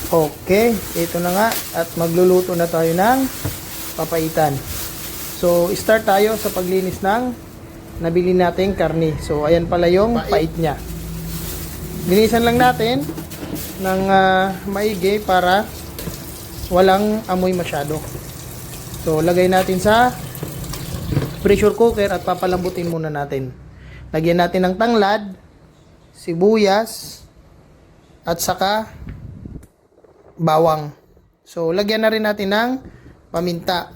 Okay, ito na nga at magluluto na tayo ng papaitan. So, start tayo sa paglinis ng nabili nating karne. So, ayan pala yung pait niya. Linisan lang natin ng maigi para walang amoy masyado. So, lagay natin sa pressure cooker at papalambutin muna natin. Lagyan natin ng tanglad, sibuyas, at saka bawang. So, lagyan na rin natin ng paminta.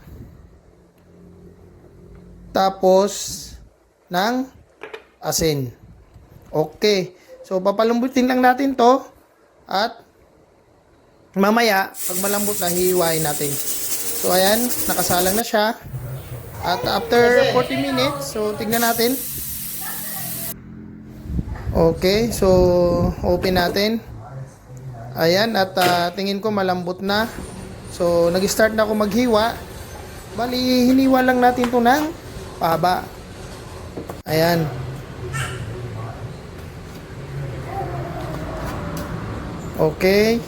Tapos, ng asin. Okay. So, papalambutin lang natin to at mamaya, pag malambot na, hihiwain natin. So, ayan, nakasalang na siya. At after 40 minutes, so, tignan natin. Okay, so, open natin. Ayan, at tingin ko malambot na. So, nag-start na ako maghiwa. Bali, hiniwa lang natin ito ng pahaba. Ayan. Okay.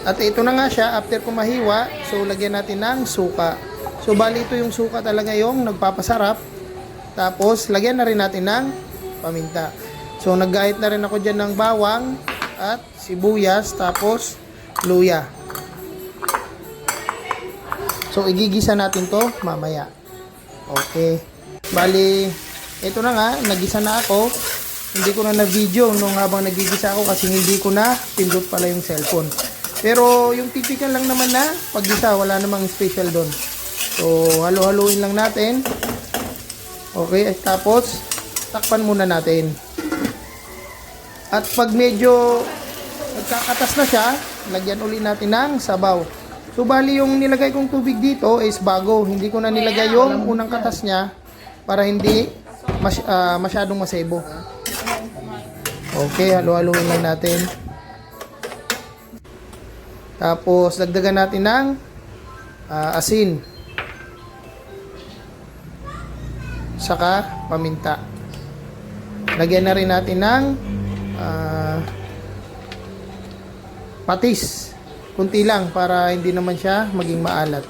At ito na nga siya, after ko mahiwa, so lagyan natin ng suka. So, bali ito yung suka talaga yung nagpapasarap. Tapos, lagyan na rin natin ng paminta. So, naggahit na rin ako dyan ng bawang at sibuyas, tapos luya. So, igigisa natin to mamaya. Okay. Bali, ito na nga, nagisa na ako. Hindi ko na na-video nung habang nagigisa ako kasi hindi ko na pindot pala yung cellphone. Pero, yung typical lang naman na paggisa, wala namang special doon. So, halo-haluin lang natin. Okay, tapos, takpan muna natin. At pag medyo nagkakatas na siya, lagyan uli natin ng sabaw. So, bali yung nilagay kong tubig dito is bago. Hindi ko na nilagay yung unang katas niya para hindi masyadong masebo. Okay, halo-haluin lang natin. Tapos, dagdagan natin ng asin. Saka, paminta. Lagyan na rin natin ng patis. Kunti lang para hindi naman siya maging maalat.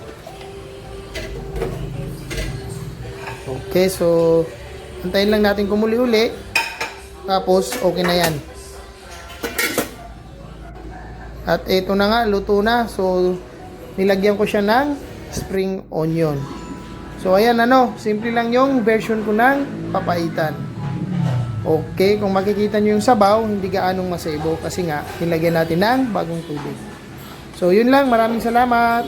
Okay, so antayin lang natin kumuli-uli. Tapos okay na yan. At ito na nga, luto na. So nilagyan ko siya ng spring onion. So ayan, simple lang yung version ko ng papaitan. Okay, kung makikita nyo yung sabaw, hindi gaanong masebo kasi nga, nilagyan natin ng bagong tubig. So, yun lang. Maraming salamat.